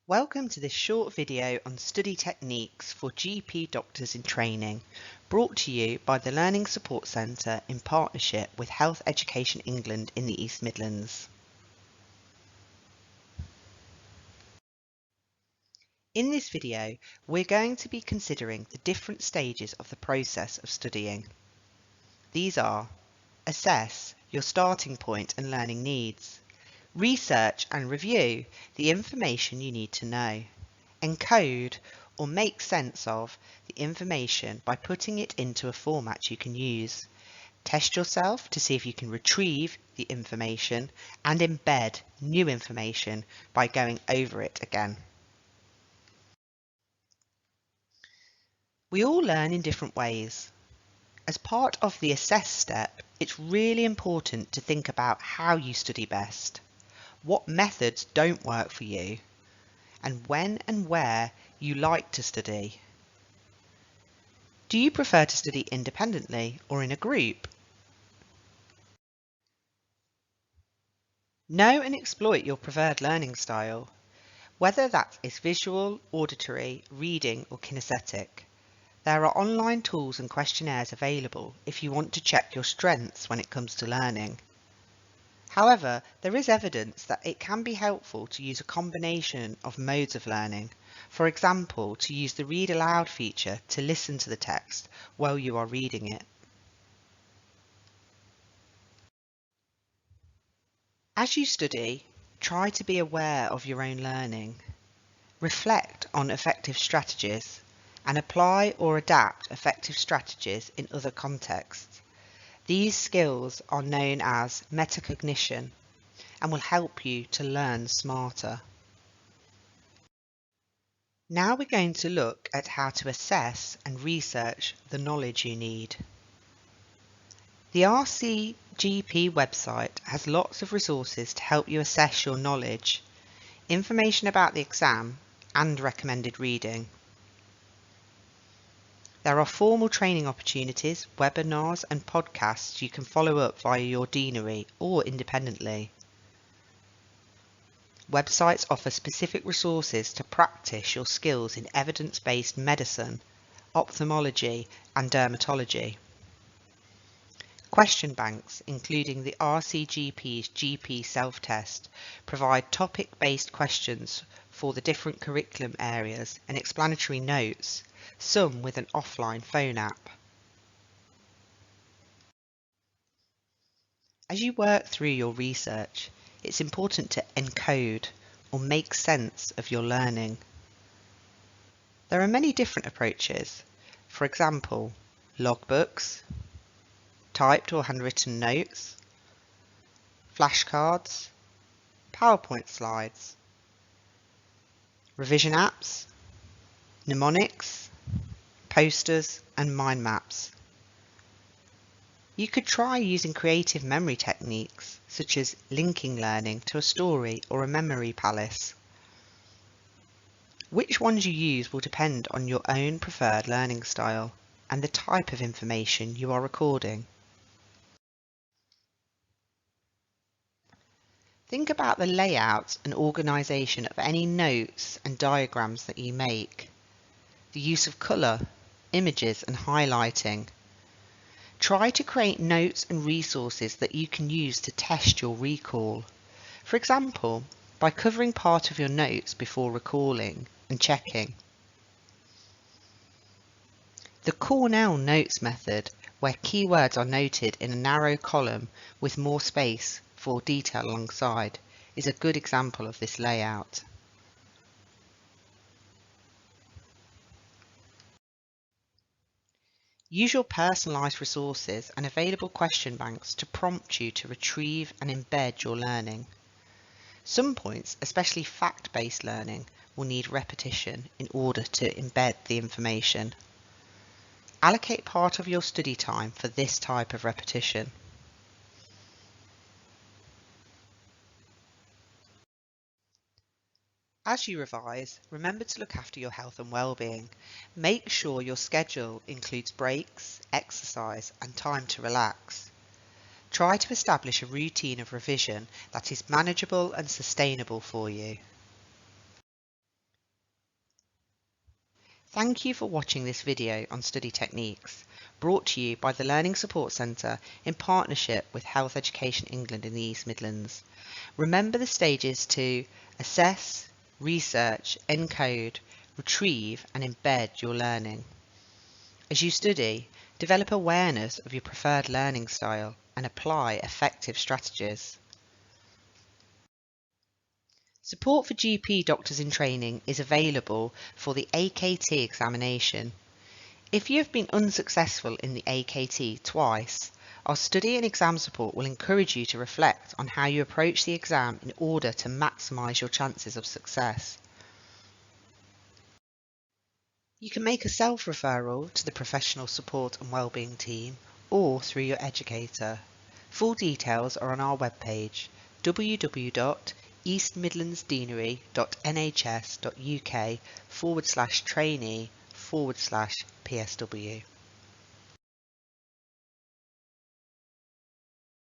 Welcome to this short video on study techniques for GP doctors in training, brought to you by the Learning Support Centre in partnership with Health Education England in the East Midlands. In this video, we're going to be considering the different stages of the process of studying. These are: assess, your starting point and learning needs; research and review, the information you need to know; encode, or make sense of, the information by putting it into a format you can use; test yourself to see if you can retrieve the information; and embed new information by going over it again. We all learn in different ways. As part of the assess step, it's really important to think about how you study best, what methods don't work for you, and when and where you like to study. Do you prefer to study independently or in a group? Know and exploit your preferred learning style, whether that is visual, auditory, reading or kinesthetic. There are online tools and questionnaires available if you want to check your strengths when it comes to learning. However, there is evidence that it can be helpful to use a combination of modes of learning. For example, to use the read aloud feature to listen to the text while you are reading it. As you study, try to be aware of your own learning. Reflect on effective strategies and apply or adapt effective strategies in other contexts. These skills are known as metacognition and will help you to learn smarter. Now we're going to look at how to assess and research the knowledge you need. The RCGP website has lots of resources to help you assess your knowledge, information about the exam and recommended reading. There are formal training opportunities, webinars and podcasts you can follow up via your deanery or independently. Websites offer specific resources to practice your skills in evidence-based medicine, ophthalmology and dermatology. Question banks, including the RCGP's GP self-test, provide topic-based questions for the different curriculum areas and explanatory notes, some with an offline phone app. As you work through your research, it's important to encode or make sense of your learning. There are many different approaches. For example, logbooks, typed or handwritten notes, flashcards, PowerPoint slides, revision apps, mnemonics, posters and mind maps. You could try using creative memory techniques such as linking learning to a story or a memory palace. Which ones you use will depend on your own preferred learning style and the type of information you are recording. Think about the layout and organisation of any notes and diagrams that you make, the use of colour, images and highlighting. Try to create notes and resources that you can use to test your recall. For example, by covering part of your notes before recalling and checking. The Cornell Notes method, where keywords are noted in a narrow column with more space for detail alongside, is a good example of this layout. Use your personalised resources and available question banks to prompt you to retrieve and embed your learning. Some points, especially fact-based learning, will need repetition in order to embed the information. Allocate part of your study time for this type of repetition. As you revise, remember to look after your health and well-being. Make sure your schedule includes breaks, exercise and time to relax. Try to establish a routine of revision that is manageable and sustainable for you. Thank you for watching this video on study techniques, brought to you by the Learning Support Centre in partnership with Health Education England in the East Midlands. Remember the stages to assess, research, encode, retrieve and embed your learning. As you study, develop awareness of your preferred learning style and apply effective strategies. Support for GP doctors in training is available for the AKT examination. If you have been unsuccessful in the AKT twice, our study and exam support will encourage you to reflect on how you approach the exam in order to maximise your chances of success. You can make a self-referral to the professional support and wellbeing team or through your educator. Full details are on our webpage www.eastmidlandsdeanery.nhs.uk/trainee/PSW.